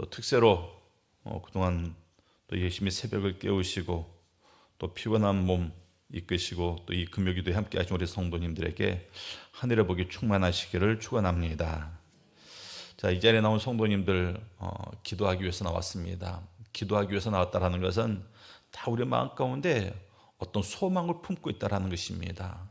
또 특세로 그동안 또 열심히 새벽을 깨우시고 또 피곤한 몸 이끄시고 또 이 금요기도에 함께 하신 우리 성도님들에게 하늘의 복이 충만하시기를 축원합니다. 자, 이 자리에 나온 성도님들 기도하기 위해서 나왔습니다. 기도하기 위해서 나왔다는 것은 다 우리 마음 가운데 어떤 소망을 품고 있다는 것입니다.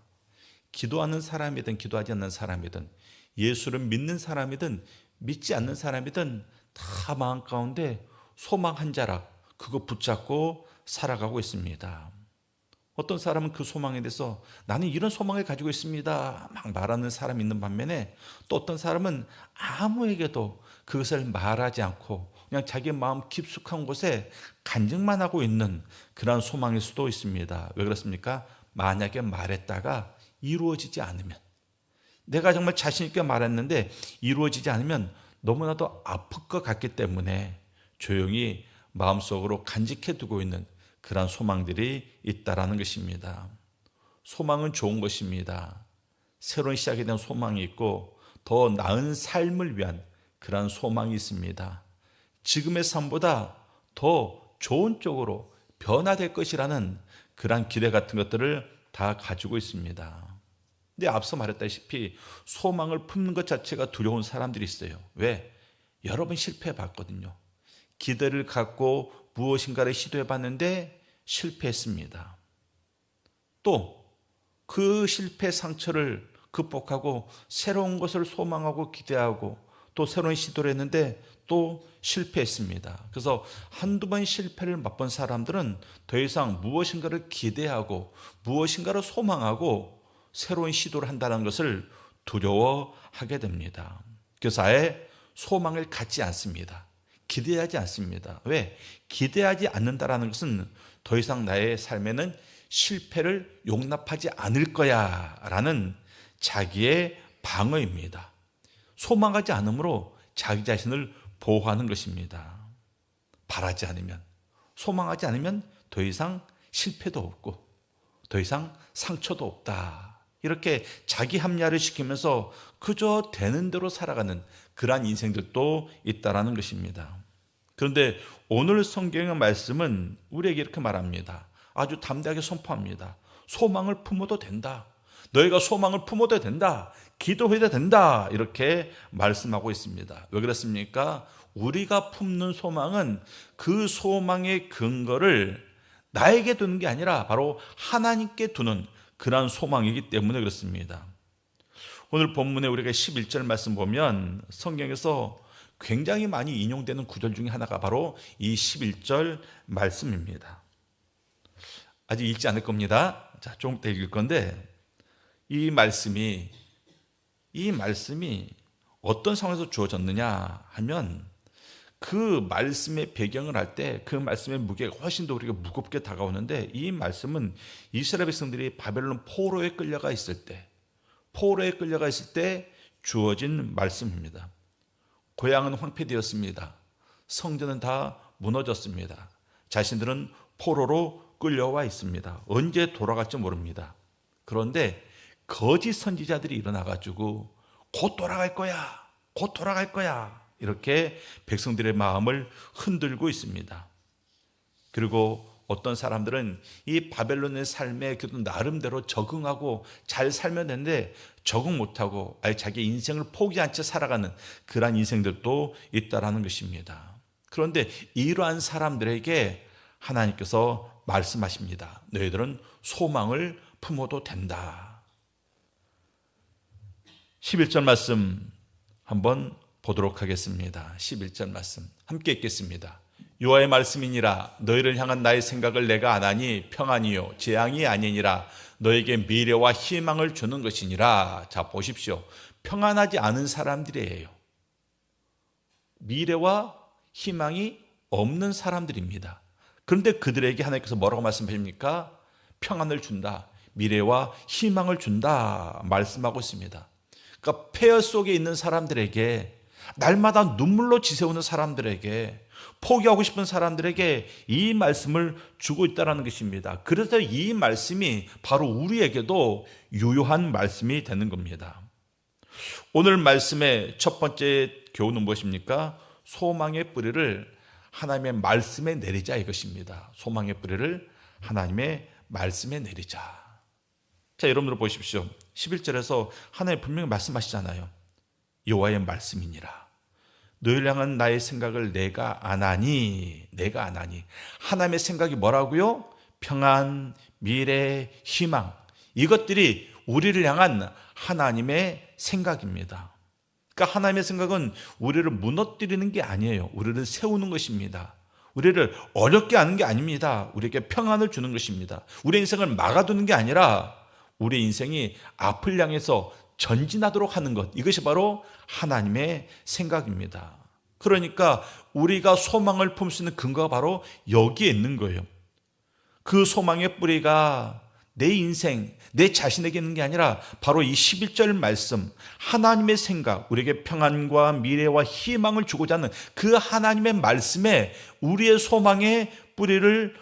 기도하는 사람이든 기도하지 않는 사람이든 예수를 믿는 사람이든 믿지 않는 사람이든 다 마음 가운데 소망 한 자락 그거 붙잡고 살아가고 있습니다. 어떤 사람은 그 소망에 대해서 나는 이런 소망을 가지고 있습니다 막 말하는 사람이 있는 반면에 또 어떤 사람은 아무에게도 그것을 말하지 않고 그냥 자기 마음 깊숙한 곳에 간증만 하고 있는 그런 소망일 수도 있습니다. 왜 그렇습니까? 만약에 말했다가 이루어지지 않으면, 내가 정말 자신 있게 말했는데 이루어지지 않으면 너무나도 아플 것 같기 때문에 조용히 마음속으로 간직해 두고 있는 그런 소망들이 있다라는 것입니다. 소망은 좋은 것입니다. 새로운 시작에 대한 소망이 있고 더 나은 삶을 위한 그런 소망이 있습니다. 지금의 삶보다 더 좋은 쪽으로 변화될 것이라는 그런 기대 같은 것들을 다 가지고 있습니다. 근데 앞서 말했다시피 소망을 품는 것 자체가 두려운 사람들이 있어요. 왜? 여러 번 실패해 봤거든요. 기대를 갖고 무엇인가를 시도해 봤는데 실패했습니다. 또 그 실패 상처를 극복하고 새로운 것을 소망하고 기대하고 또 새로운 시도를 했는데 또 실패했습니다. 그래서 한두 번 실패를 맛본 사람들은 더 이상 무엇인가를 기대하고 무엇인가를 소망하고 새로운 시도를 한다는 것을 두려워하게 됩니다. 그래서 아예 소망을 갖지 않습니다. 기대하지 않습니다. 왜? 기대하지 않는다는 것은 더 이상 나의 삶에는 실패를 용납하지 않을 거야 라는 자기의 방어입니다. 소망하지 않으므로 자기 자신을 보호하는 것입니다. 바라지 않으면, 소망하지 않으면 더 이상 실패도 없고 더 이상 상처도 없다. 이렇게 자기 합리화를 시키면서 그저 되는 대로 살아가는 그러한 인생들도 있다라는 것입니다. 그런데 오늘 성경의 말씀은 우리에게 이렇게 말합니다. 아주 담대하게 선포합니다. 소망을 품어도 된다. 너희가 소망을 품어도 된다. 기도해도 된다. 이렇게 말씀하고 있습니다. 왜 그렇습니까? 우리가 품는 소망은 그 소망의 근거를 나에게 두는 게 아니라 바로 하나님께 두는 그러한 소망이기 때문에 그렇습니다. 오늘 본문에 우리가 11절 말씀 보면 성경에서 굉장히 많이 인용되는 구절 중에 하나가 바로 이 11절 말씀입니다. 아직 읽지 않을 겁니다. 자, 좀 이따 읽을 건데 이 말씀이 어떤 상황에서 주어졌느냐 하면 그 말씀의 배경을 할 때 그 말씀의 무게가 훨씬 더 우리가 무겁게 다가오는데 이 말씀은 이스라엘 백성들이 바벨론 포로에 끌려가 있을 때 주어진 말씀입니다. 고향은 황폐되었습니다. 성전은 다 무너졌습니다. 자신들은 포로로 끌려와 있습니다. 언제 돌아갈지 모릅니다. 그런데 거짓 선지자들이 일어나가지고 곧 돌아갈 거야 이렇게 백성들의 마음을 흔들고 있습니다. 그리고 어떤 사람들은 이 바벨론의 삶에 나름대로 적응하고 잘 살면 되는데 적응 못하고 아예 자기 인생을 포기한 채 살아가는 그러한 인생들도 있다라는 것입니다. 그런데 이러한 사람들에게 하나님께서 말씀하십니다. 너희들은 소망을 품어도 된다. 11절 말씀 한번 보도록 하겠습니다. 11절 말씀 함께 읽겠습니다. 여호와의 말씀이니라. 너희를 향한 나의 생각을 내가 아나니 평안이요 재앙이 아니니라. 너에게 미래와 희망을 주는 것이니라. 자, 보십시오. 평안하지 않은 사람들이에요. 미래와 희망이 없는 사람들입니다. 그런데 그들에게 하나님께서 뭐라고 말씀하십니까? 평안을 준다. 미래와 희망을 준다 말씀하고 있습니다. 그러니까 폐허 속에 있는 사람들에게, 날마다 눈물로 지새우는 사람들에게, 포기하고 싶은 사람들에게 이 말씀을 주고 있다는 것입니다. 그래서 이 말씀이 바로 우리에게도 유효한 말씀이 되는 겁니다. 오늘 말씀의 첫 번째 교훈은 무엇입니까? 소망의 뿌리를 하나님의 말씀에 내리자 이것입니다. 소망의 뿌리를 하나님의 말씀에 내리자. 자, 여러분들 보십시오. 11절에서 하나님 분명히 말씀하시잖아요. 여호와의 말씀이니라. 너희를 향한 나의 생각을 내가 아나니. 하나님의 생각이 뭐라고요? 평안, 미래, 희망. 이것들이 우리를 향한 하나님의 생각입니다. 그러니까 하나님의 생각은 우리를 무너뜨리는 게 아니에요. 우리를 세우는 것입니다. 우리를 어렵게 하는 게 아닙니다. 우리에게 평안을 주는 것입니다. 우리의 인생을 막아두는 게 아니라 우리의 인생이 앞을 향해서 전진하도록 하는 것, 이것이 바로 하나님의 생각입니다. 그러니까 우리가 소망을 품을 수 있는 근거가 바로 여기에 있는 거예요. 그 소망의 뿌리가 내 인생, 내 자신에게 있는 게 아니라 바로 이 11절 말씀, 하나님의 생각, 우리에게 평안과 미래와 희망을 주고자 하는 그 하나님의 말씀에 우리의 소망의 뿌리를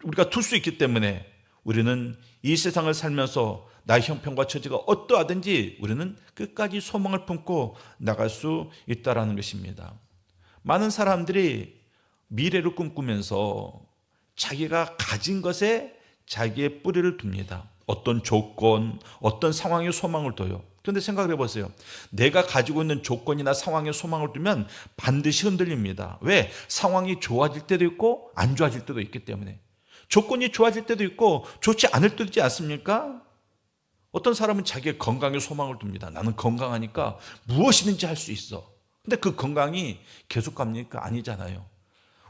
우리가 둘 수 있기 때문에 우리는 이 세상을 살면서 나의 형편과 처지가 어떠하든지 우리는 끝까지 소망을 품고 나갈 수 있다는 것입니다. 많은 사람들이 미래를 꿈꾸면서 자기가 가진 것에 자기의 뿌리를 둡니다. 어떤 조건, 어떤 상황에 소망을 둬요. 그런데 생각을 해보세요. 내가 가지고 있는 조건이나 상황에 소망을 두면 반드시 흔들립니다. 왜? 상황이 좋아질 때도 있고 안 좋아질 때도 있기 때문에. 조건이 좋아질 때도 있고 좋지 않을 때도 있지 않습니까? 어떤 사람은 자기의 건강에 소망을 둡니다. 나는 건강하니까 무엇이든지 할 수 있어. 근데 그 건강이 계속 갑니까? 아니잖아요.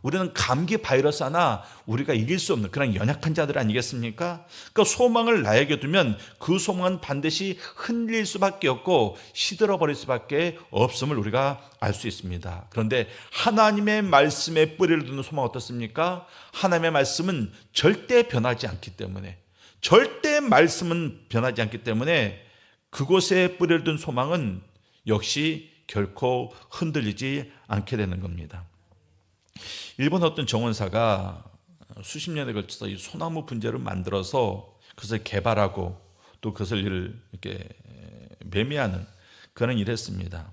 우리는 감기 바이러스 하나 우리가 이길 수 없는 그런 연약한 자들 아니겠습니까? 그러니까 소망을 나에게 두면 그 소망은 반드시 흔들릴 수밖에 없고 시들어버릴 수밖에 없음을 우리가 알 수 있습니다. 그런데 하나님의 말씀에 뿌리를 두는 소망은 어떻습니까? 하나님의 말씀은 절대 변하지 않기 때문에, 절대 말씀은 변하지 않기 때문에 그곳에 뿌리를 둔 소망은 역시 결코 흔들리지 않게 되는 겁니다. 일본 어떤 정원사가 수십 년에 걸쳐서 이 소나무 분재를 만들어서 그것을 개발하고 또 그것을 이렇게 매매하는 그런 일을 했습니다.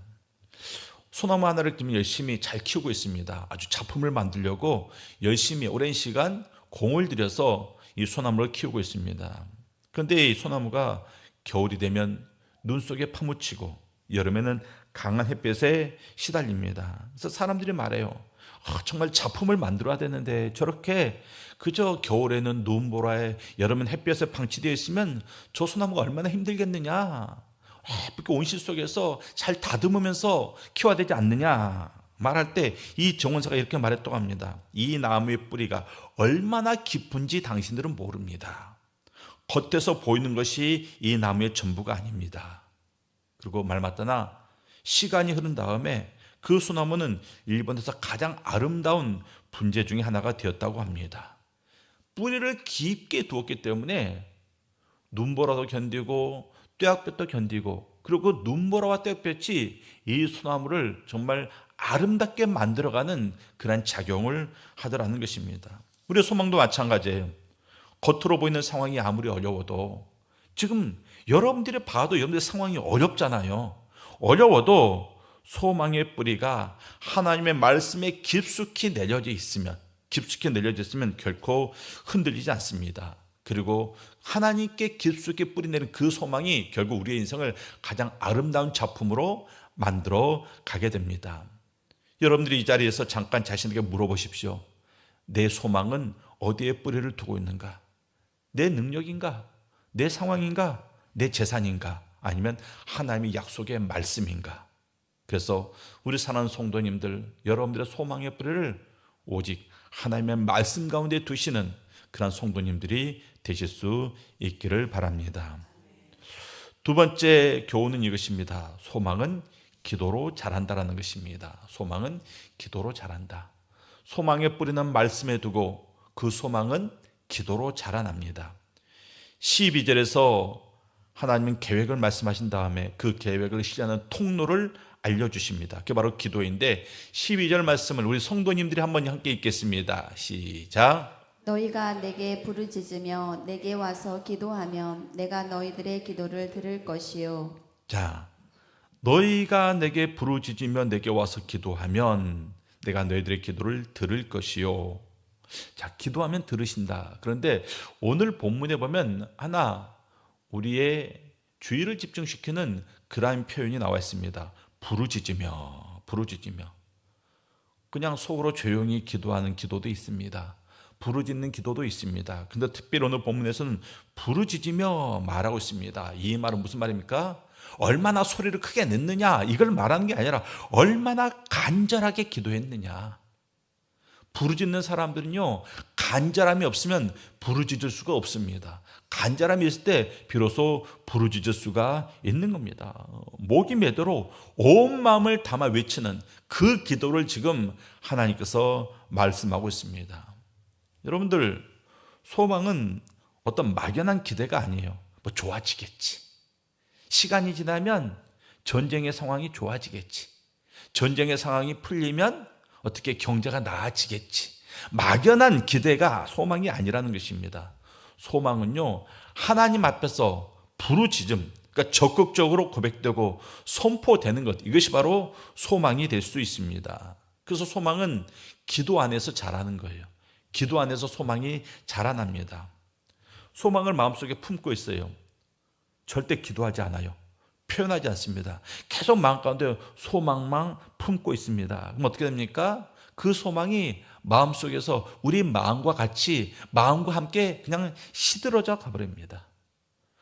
소나무 하나를 지금 열심히 잘 키우고 있습니다. 아주 작품을 만들려고 열심히 오랜 시간 공을 들여서 이 소나무를 키우고 있습니다. 그런데 이 소나무가 겨울이 되면 눈 속에 파묻히고 여름에는 강한 햇볕에 시달립니다. 그래서 사람들이 말해요. 정말 작품을 만들어야 되는데 저렇게 그저 겨울에는 눈보라에 여름엔 햇볕에 방치되어 있으면 저 소나무가 얼마나 힘들겠느냐. 햇빛 온실 속에서 잘 다듬으면서 키워야 되지 않느냐 말할 때 이 정원사가 이렇게 말했다고 합니다. 이 나무의 뿌리가 얼마나 깊은지 당신들은 모릅니다. 겉에서 보이는 것이 이 나무의 전부가 아닙니다. 그리고 말 맞다나 시간이 흐른 다음에 그 소나무는 일본에서 가장 아름다운 분재 중에 하나가 되었다고 합니다. 뿌리를 깊게 두었기 때문에 눈보라도 견디고 떼약볕도 견디고, 그리고 눈보라와 떼약볕이 이 소나무를 정말 아름답게 만들어가는 그런 작용을 하더라는 것입니다. 우리의 소망도 마찬가지예요. 겉으로 보이는 상황이 아무리 어려워도, 지금 여러분들이 봐도 여러분들의 상황이 어렵잖아요. 어려워도 소망의 뿌리가 하나님의 말씀에 깊숙이 내려져 있으면 결코 흔들리지 않습니다. 그리고 하나님께 깊숙이 뿌리내린 그 소망이 결국 우리의 인생을 가장 아름다운 작품으로 만들어 가게 됩니다. 여러분들이 이 자리에서 잠깐 자신에게 물어보십시오. 내 소망은 어디에 뿌리를 두고 있는가? 내 능력인가? 내 상황인가? 내 재산인가? 아니면 하나님의 약속의 말씀인가? 그래서 우리 사랑하는 성도님들, 여러분들의 소망의 뿌리를 오직 하나님의 말씀 가운데 두시는 그런 성도님들이 되실 수 있기를 바랍니다. 두 번째 교훈은 이것입니다. 소망은 기도로 자란다라는 것입니다. 소망은 기도로 자란다. 소망의 뿌리는 말씀에 두고 그 소망은 기도로 자라납니다. 12절에서 하나님은 계획을 말씀하신 다음에 그 계획을 실현하는 통로를 알려주십니다. 그게 바로 기도인데 12절 말씀을 우리 성도님들이 한번 함께 읽겠습니다. 시작. 너희가 내게 부르짖으며 내게 와서 기도하면 내가 너희들의 기도를 들을 것이요. 자, 너희가 내게 부르짖으며 내게 와서 기도하면 내가 너희들의 기도를 들을 것이요. 자, 기도하면 들으신다. 그런데 오늘 본문에 보면 하나 우리의 주의를 집중시키는 그러한 표현이 나와 있습니다. 부르짖으며, 부르짖으며. 그냥 속으로 조용히 기도하는 기도도 있습니다. 부르짖는 기도도 있습니다. 근데 특별히 오늘 본문에서는 부르짖으며 말하고 있습니다. 이 말은 무슨 말입니까? 얼마나 소리를 크게 냈느냐, 이걸 말하는 게 아니라 얼마나 간절하게 기도했느냐. 부르짖는 사람들은요, 간절함이 없으면 부르짖을 수가 없습니다. 간절함이 있을 때 비로소 부르짖을 수가 있는 겁니다. 목이 메도록 온 마음을 담아 외치는 그 기도를 지금 하나님께서 말씀하고 있습니다. 여러분들, 소망은 어떤 막연한 기대가 아니에요. 뭐 좋아지겠지. 시간이 지나면 전쟁의 상황이 좋아지겠지. 전쟁의 상황이 풀리면 어떻게 경제가 나아지겠지. 막연한 기대가 소망이 아니라는 것입니다. 소망은요, 하나님 앞에서 부르짖음, 그러니까 적극적으로 고백되고 선포되는 것, 이것이 바로 소망이 될 수 있습니다. 그래서 소망은 기도 안에서 자라는 거예요. 기도 안에서 소망이 자라납니다. 소망을 마음속에 품고 있어요. 절대 기도하지 않아요. 표현하지 않습니다. 계속 마음 가운데 소망만 품고 있습니다. 그럼 어떻게 됩니까? 그 소망이 마음속에서 우리 마음과 같이, 마음과 함께 그냥 시들어져 가버립니다.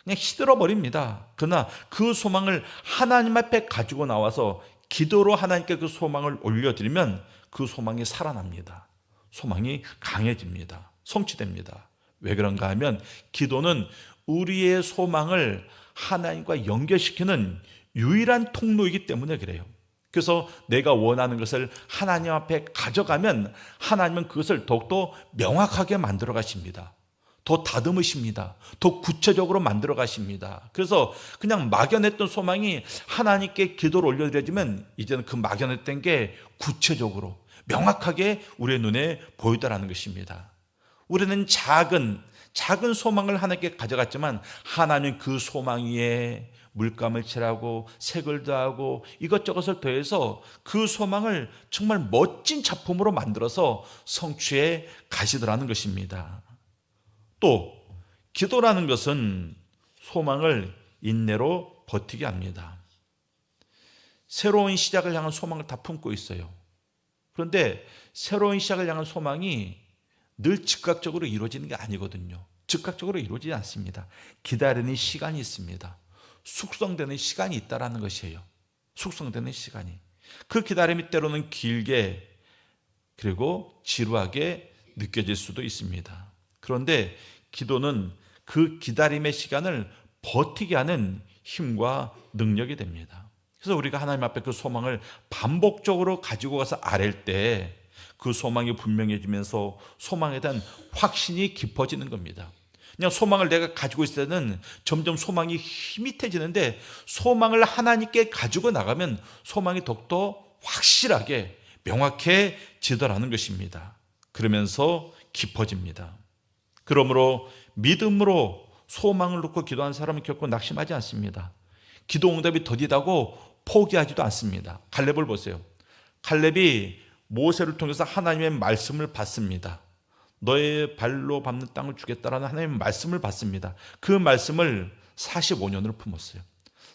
그냥 시들어 버립니다. 그러나 그 소망을 하나님 앞에 가지고 나와서 기도로 하나님께 그 소망을 올려드리면 그 소망이 살아납니다. 소망이 강해집니다. 성취됩니다. 왜 그런가 하면 기도는 우리의 소망을 하나님과 연결시키는 유일한 통로이기 때문에 그래요. 그래서 내가 원하는 것을 하나님 앞에 가져가면 하나님은 그것을 더욱더 명확하게 만들어 가십니다. 더 다듬으십니다. 더 구체적으로 만들어 가십니다. 그래서 그냥 막연했던 소망이 하나님께 기도를 올려드려지면 이제는 그 막연했던 게 구체적으로 명확하게 우리의 눈에 보이더라는 것입니다. 우리는 작은 소망을 하나님께 가져갔지만 하나님은 그 소망 위에 물감을 칠하고 색을 더하고 이것저것을 더해서 그 소망을 정말 멋진 작품으로 만들어서 성취해 가시더라는 것입니다. 또 기도라는 것은 소망을 인내로 버티게 합니다. 새로운 시작을 향한 소망을 다 품고 있어요. 그런데 새로운 시작을 향한 소망이 늘 즉각적으로 이루어지는 게 아니거든요. 즉각적으로 이루어지지 않습니다. 기다리는 시간이 있습니다. 숙성되는 시간이 있다는 것이에요. 숙성되는 시간이. 그 기다림이 때로는 길게 그리고 지루하게 느껴질 수도 있습니다. 그런데 기도는 그 기다림의 시간을 버티게 하는 힘과 능력이 됩니다. 그래서 우리가 하나님 앞에 그 소망을 반복적으로 가지고 가서 아랠 때 그 소망이 분명해지면서 소망에 대한 확신이 깊어지는 겁니다. 그냥 소망을 내가 가지고 있을 때는 점점 소망이 희밋해지는데 소망을 하나님께 가지고 나가면 소망이 더욱더 확실하게 명확해지더라는 것입니다. 그러면서 깊어집니다. 그러므로 믿음으로 소망을 놓고 기도하는 사람은 결코 낙심하지 않습니다. 기도 응답이 더디다고 포기하지도 않습니다. 갈렙을 보세요. 갈렙이 모세를 통해서 하나님의 말씀을 받습니다. 너의 발로 밟는 땅을 주겠다라는 하나님의 말씀을 받습니다. 그 말씀을 45년을 품었어요.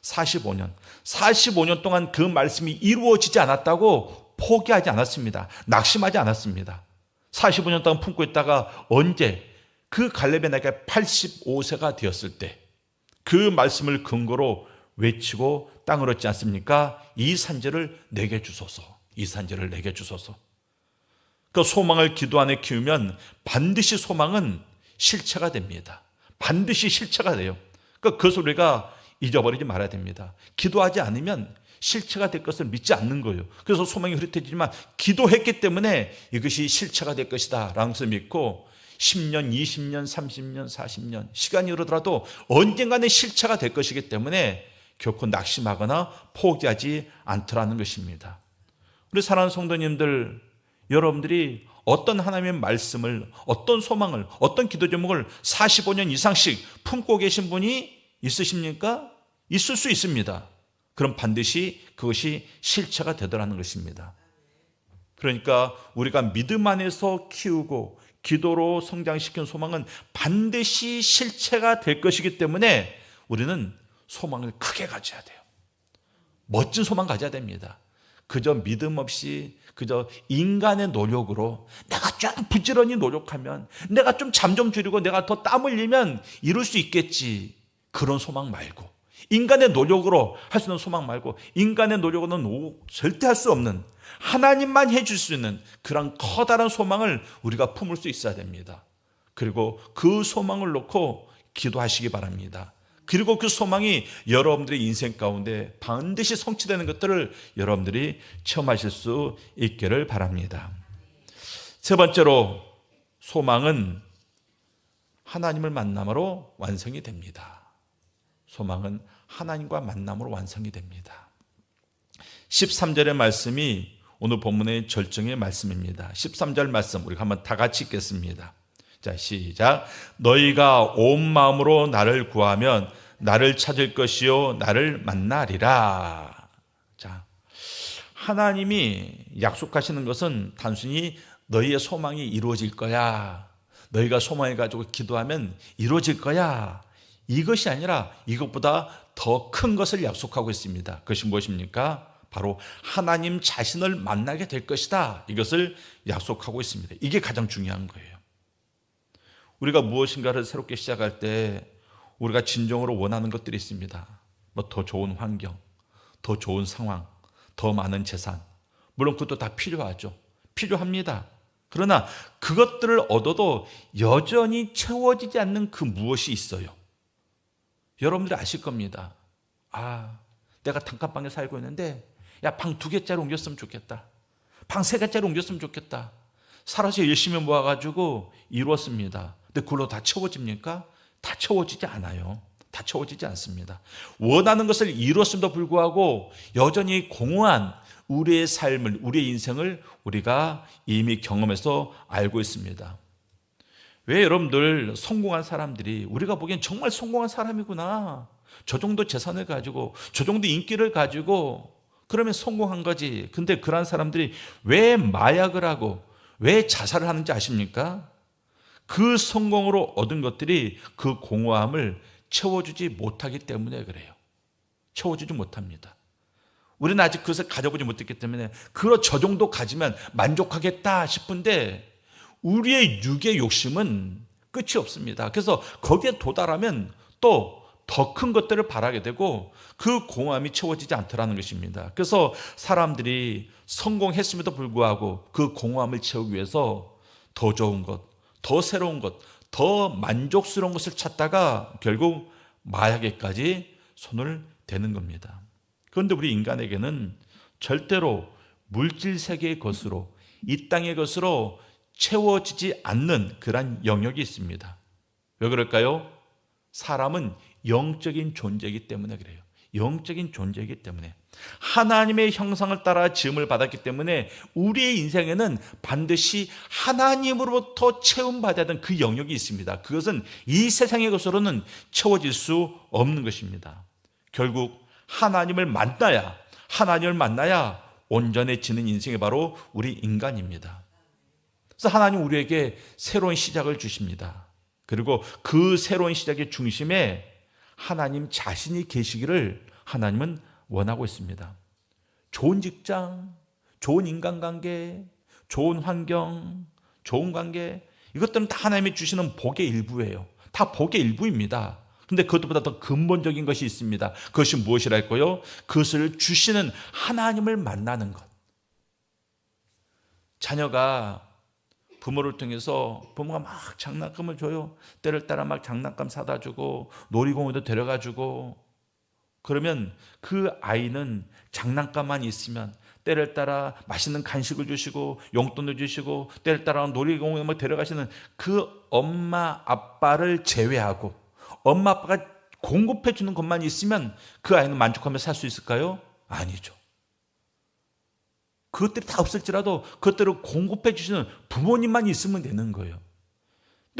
45년 동안 그 말씀이 이루어지지 않았다고 포기하지 않았습니다. 낙심하지 않았습니다. 45년 동안 품고 있다가 언제 그 갈렙의 나이가 85세가 되었을 때 그 말씀을 근거로 외치고 땅을 얻지 않습니까? 이 산지를 내게 주소서. 이 산지를 내게 주소서. 그 소망을 기도 안에 키우면 반드시 소망은 실체가 됩니다. 반드시 실체가 돼요. 그러니까 그것을 우리가 잊어버리지 말아야 됩니다. 기도하지 않으면 실체가 될 것을 믿지 않는 거예요. 그래서 소망이 흐릿해지지만 기도했기 때문에 이것이 실체가 될 것이다 라는 것을 믿고 10년, 20년, 30년, 40년 시간이 흐르더라도 언젠가는 실체가 될 것이기 때문에 결코 낙심하거나 포기하지 않더라는 것입니다. 우리 사랑하는 성도님들, 여러분들이 어떤 하나님의 말씀을, 어떤 소망을, 어떤 기도 제목을 45년 이상씩 품고 계신 분이 있으십니까? 있을 수 있습니다. 그럼 반드시 그것이 실체가 되더라는 것입니다. 그러니까 우리가 믿음 안에서 키우고 기도로 성장시킨 소망은 반드시 실체가 될 것이기 때문에 우리는 소망을 크게 가져야 돼요. 멋진 소망 가져야 됩니다. 그저 믿음 없이 그저 인간의 노력으로 내가 좀 부지런히 노력하면, 내가 좀 잠 좀 줄이고 내가 더 땀 흘리면 이룰 수 있겠지, 그런 소망 말고, 인간의 노력으로 할 수 있는 소망 말고, 인간의 노력으로는 절대 할 수 없는, 하나님만 해줄 수 있는 그런 커다란 소망을 우리가 품을 수 있어야 됩니다. 그리고 그 소망을 놓고 기도하시기 바랍니다. 그리고 그 소망이 여러분들의 인생 가운데 반드시 성취되는 것들을 여러분들이 체험하실 수 있기를 바랍니다. 세 번째로, 소망은 하나님을 만남으로 완성이 됩니다. 소망은 하나님과 만남으로 완성이 됩니다. 13절의 말씀이 오늘 본문의 절정의 말씀입니다. 13절 말씀 우리 한번 다 같이 읽겠습니다. 자, 시작. 너희가 온 마음으로 나를 구하면 나를 찾을 것이요 나를 만나리라. 자, 하나님이 약속하시는 것은 단순히 너희의 소망이 이루어질 거야, 너희가 소망을 가지고 기도하면 이루어질 거야, 이것이 아니라 이것보다 더 큰 것을 약속하고 있습니다. 그것이 무엇입니까? 바로 하나님 자신을 만나게 될 것이다, 이것을 약속하고 있습니다. 이게 가장 중요한 거예요. 우리가 무엇인가를 새롭게 시작할 때 우리가 진정으로 원하는 것들이 있습니다. 뭐 더 좋은 환경, 더 좋은 상황, 더 많은 재산, 물론 그것도 다 필요하죠. 필요합니다. 그러나 그것들을 얻어도 여전히 채워지지 않는 그 무엇이 있어요. 여러분들이 아실 겁니다. 내가 단칸방에 살고 있는데 야, 방 2개짜리 옮겼으면 좋겠다, 방 3개짜리 옮겼으면 좋겠다, 살아서 열심히 모아가지고 이루었습니다. 근데 그걸로 다 채워집니까? 다 채워지지 않아요. 다 채워지지 않습니다. 원하는 것을 이루었음에도 불구하고 여전히 공허한 우리의 삶을, 우리의 인생을 우리가 이미 경험해서 알고 있습니다. 왜 여러분들 성공한 사람들이, 우리가 보기엔 정말 성공한 사람이구나, 저 정도 재산을 가지고 저 정도 인기를 가지고 그러면 성공한 거지, 근데 그런 사람들이 왜 마약을 하고 왜 자살을 하는지 아십니까? 그 성공으로 얻은 것들이 그 공허함을 채워주지 못하기 때문에 그래요. 채워주지 못합니다. 우리는 아직 그것을 가져보지 못했기 때문에 저 정도 가지면 만족하겠다 싶은데 우리의 육의 욕심은 끝이 없습니다. 그래서 거기에 도달하면 또 더 큰 것들을 바라게 되고 그 공허함이 채워지지 않더라는 것입니다. 그래서 사람들이 성공했음에도 불구하고 그 공허함을 채우기 위해서 더 좋은 것, 더 새로운 것, 더 만족스러운 것을 찾다가 결국 마약에까지 손을 대는 겁니다. 그런데 우리 인간에게는 절대로 물질 세계의 것으로, 이 땅의 것으로 채워지지 않는 그런 영역이 있습니다. 왜 그럴까요? 사람은 영적인 존재이기 때문에 그래요. 영적인 존재이기 때문에, 하나님의 형상을 따라 지음을 받았기 때문에 우리의 인생에는 반드시 하나님으로부터 채움받아야 하는 그 영역이 있습니다. 그것은 이 세상의 것으로는 채워질 수 없는 것입니다. 결국 하나님을 만나야 온전해지는 인생이 바로 우리 인간입니다. 그래서 하나님 우리에게 새로운 시작을 주십니다. 그리고 그 새로운 시작의 중심에 하나님 자신이 계시기를 하나님은 원하고 있습니다. 좋은 직장, 좋은 인간관계, 좋은 환경, 좋은 관계, 이것들은 다 하나님이 주시는 복의 일부예요. 다 복의 일부입니다. 근데 그것보다 더 근본적인 것이 있습니다. 그것이 무엇이랄까요? 그것을 주시는 하나님을 만나는 것. 자녀가 부모를 통해서, 부모가 막 장난감을 줘요. 때를 따라 막 장난감 사다 주고 놀이공원도 데려가 주고, 그러면 그 아이는 장난감만 있으면, 때를 따라 맛있는 간식을 주시고 용돈을 주시고 때를 따라 놀이공원에 데려가시는 그 엄마 아빠를 제외하고, 엄마 아빠가 공급해 주는 것만 있으면 그 아이는 만족하며 살 수 있을까요? 아니죠. 그것들이 다 없을지라도 그것들을 공급해 주시는 부모님만 있으면 되는 거예요.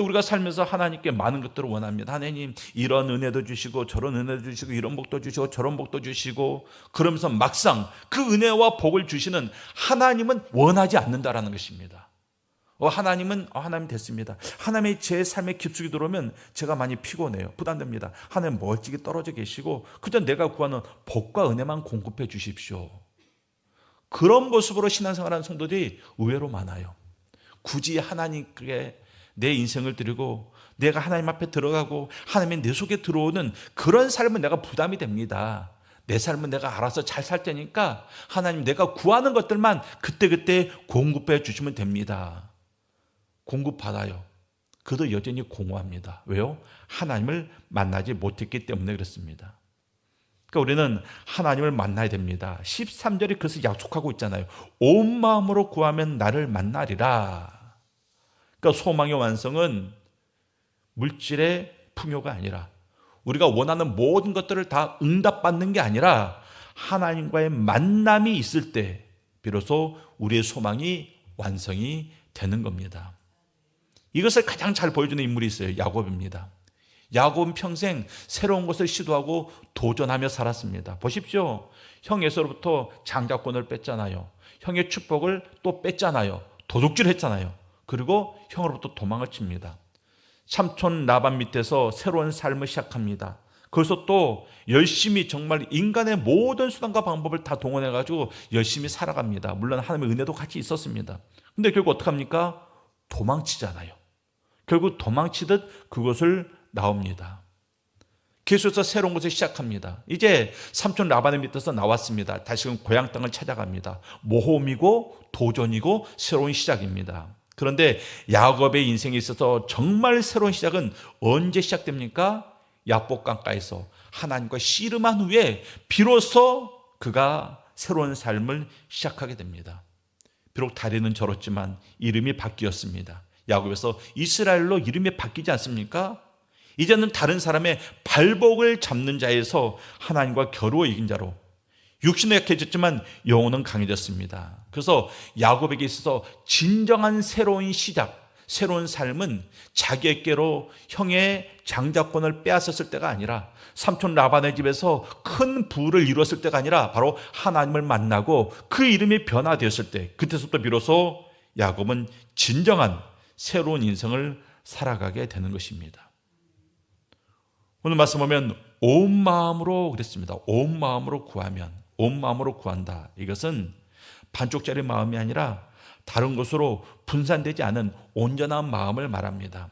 또 우리가 살면서 하나님께 많은 것들을 원합니다. 하나님 이런 은혜도 주시고 저런 은혜도 주시고 이런 복도 주시고 저런 복도 주시고, 그러면서 막상 그 은혜와 복을 주시는 하나님은 원하지 않는다라는 것입니다. 하나님 됐습니다. 하나님이 제 삶에 깊숙이 들어오면 제가 많이 피곤해요. 부담됩니다. 하나님 멀찍이 떨어져 계시고 그저 내가 구하는 복과 은혜만 공급해 주십시오. 그런 모습으로 신앙생활하는 성도들이 의외로 많아요. 굳이 하나님께 내 인생을 드리고 내가 하나님 앞에 들어가고 하나님이 내 속에 들어오는 그런 삶은 내가 부담이 됩니다. 내 삶은 내가 알아서 잘 살 테니까 하나님 내가 구하는 것들만 그때그때 공급해 주시면 됩니다. 공급받아요. 그도 여전히 공허합니다. 왜요? 하나님을 만나지 못했기 때문에 그렇습니다. 그러니까 우리는 하나님을 만나야 됩니다. 13절이 그것을 약속하고 있잖아요. 온 마음으로 구하면 나를 만나리라. 그러니까 소망의 완성은 물질의 풍요가 아니라, 우리가 원하는 모든 것들을 다 응답받는 게 아니라 하나님과의 만남이 있을 때 비로소 우리의 소망이 완성이 되는 겁니다. 이것을 가장 잘 보여주는 인물이 있어요. 야곱입니다. 야곱은 평생 새로운 것을 시도하고 도전하며 살았습니다. 보십시오. 형 에서로부터 장자권을 뺐잖아요. 형의 축복을 또 뺐잖아요. 도둑질했잖아요. 그리고 형으로부터 도망을 칩니다. 삼촌 라반 밑에서 새로운 삶을 시작합니다. 그래서 또 열심히 정말 인간의 모든 수단과 방법을 다 동원해가지고 열심히 살아갑니다. 물론 하나님의 은혜도 같이 있었습니다. 근데 결국 어떡합니까? 도망치잖아요. 결국 도망치듯 그것을 나옵니다. 계속해서 새로운 것을 시작합니다. 이제 삼촌 라반의 밑에서 나왔습니다. 다시금 고향 땅을 찾아갑니다. 모험이고 도전이고 새로운 시작입니다. 그런데 야곱의 인생에 있어서 정말 새로운 시작은 언제 시작됩니까? 야복강가에서 하나님과 씨름한 후에 비로소 그가 새로운 삶을 시작하게 됩니다. 비록 다리는 절었지만 이름이 바뀌었습니다. 야곱에서 이스라엘로 이름이 바뀌지 않습니까? 이제는 다른 사람의 발복을 잡는 자에서 하나님과 겨루어 이긴 자로, 육신은 약해졌지만 영혼은 강해졌습니다. 그래서 야곱에게 있어서 진정한 새로운 시작, 새로운 삶은 자기에게로 형의 장자권을 빼앗았을 때가 아니라, 삼촌 라반의 집에서 큰 부를 이루었을 때가 아니라 바로 하나님을 만나고 그 이름이 변화되었을 때, 그때서부터 비로소 야곱은 진정한 새로운 인생을 살아가게 되는 것입니다. 오늘 말씀 보면 온 마음으로 그랬습니다. 온 마음으로 구하면, 온 마음으로 구한다. 이것은 반쪽짜리 마음이 아니라 다른 것으로 분산되지 않은 온전한 마음을 말합니다.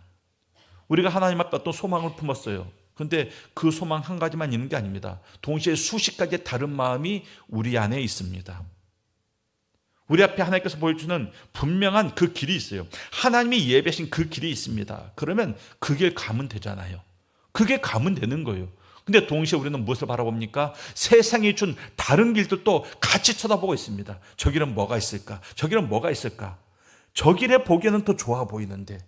우리가 하나님 앞에 어떤 소망을 품었어요. 그런데 그 소망 한 가지만 있는 게 아닙니다. 동시에 수십 가지의 다른 마음이 우리 안에 있습니다. 우리 앞에 하나님께서 보여주는 분명한 그 길이 있어요. 하나님이 예배하신 그 길이 있습니다. 그러면 그 길 가면 되잖아요. 그게 가면 되는 거예요. 근데 동시에 우리는 무엇을 바라봅니까? 세상이 준 다른 길들도 같이 쳐다보고 있습니다. 저 길은 뭐가 있을까? 저 길은 뭐가 있을까? 저 길에 보기에는 더 좋아 보이는데,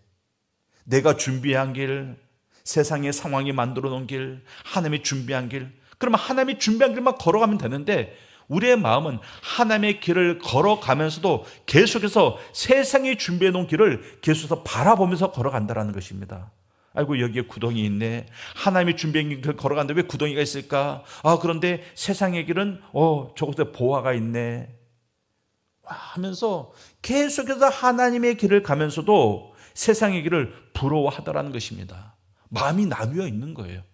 내가 준비한 길, 세상의 상황이 만들어 놓은 길, 하나님이 준비한 길, 그러면 하나님이 준비한 길만 걸어가면 되는데, 우리의 마음은 하나님의 길을 걸어가면서도 계속해서 세상이 준비해 놓은 길을 계속해서 바라보면서 걸어간다는 것입니다. 아이고, 여기에 구덩이 있네. 하나님이 준비한 길을 걸어가는데 왜 구덩이가 있을까? 그런데 세상의 길은 저곳에 보화가 있네 하면서 계속해서 하나님의 길을 가면서도 세상의 길을 부러워하더라는 것입니다. 마음이 나뉘어 있는 거예요.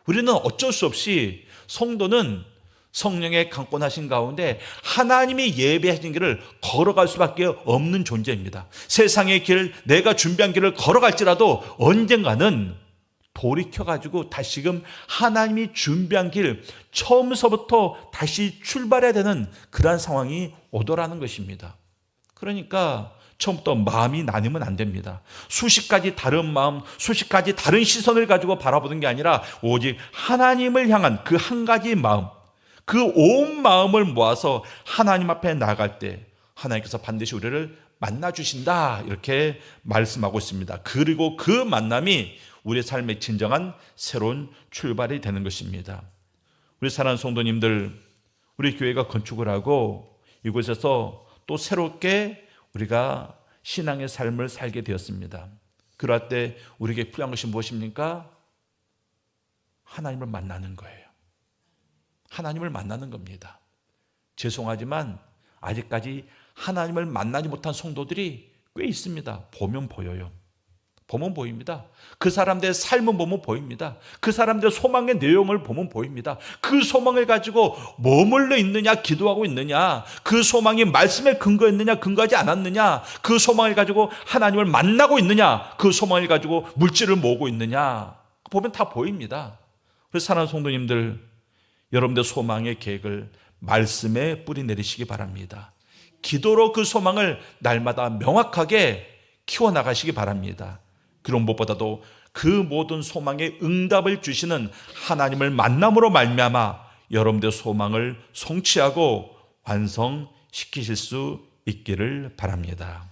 우리는 어쩔 수 없이, 성도는 성령의 강권하신 가운데 하나님이 예배하신 길을 걸어갈 수밖에 없는 존재입니다. 세상의 길, 내가 준비한 길을 걸어갈지라도 언젠가는 돌이켜가지고 다시금 하나님이 준비한 길 처음서부터 다시 출발해야 되는 그러한 상황이 오더라는 것입니다. 그러니까 처음부터 마음이 나뉘면 안 됩니다. 수십 가지 다른 마음, 수십 가지 다른 시선을 가지고 바라보는 게 아니라 오직 하나님을 향한 그 한 가지 마음, 그 온 마음을 모아서 하나님 앞에 나아갈 때 하나님께서 반드시 우리를 만나주신다, 이렇게 말씀하고 있습니다. 그리고 그 만남이 우리의 삶의 진정한 새로운 출발이 되는 것입니다. 우리 사랑하는 성도님들, 우리 교회가 건축을 하고 이곳에서 또 새롭게 우리가 신앙의 삶을 살게 되었습니다. 그럴 때 우리에게 필요한 것이 무엇입니까? 하나님을 만나는 거예요. 하나님을 만나는 겁니다. 죄송하지만 아직까지 하나님을 만나지 못한 성도들이 꽤 있습니다. 보면 보여요. 보면 보입니다. 그 사람들의 삶은 보면 보입니다. 그 사람들의 소망의 내용을 보면 보입니다. 그 소망을 가지고 머물러 있느냐, 기도하고 있느냐, 그 소망이 말씀에 근거했느냐, 근거하지 않았느냐, 그 소망을 가지고 하나님을 만나고 있느냐, 그 소망을 가지고 물질을 모으고 있느냐, 보면 다 보입니다. 그래서 사랑하는 성도님들, 여러분들 소망의 계획을 말씀에 뿌리 내리시기 바랍니다. 기도로 그 소망을 날마다 명확하게 키워나가시기 바랍니다. 그런 무엇보다도 그 모든 소망의 응답을 주시는 하나님을 만남으로 말미암아 여러분들의 소망을 성취하고 완성시키실 수 있기를 바랍니다.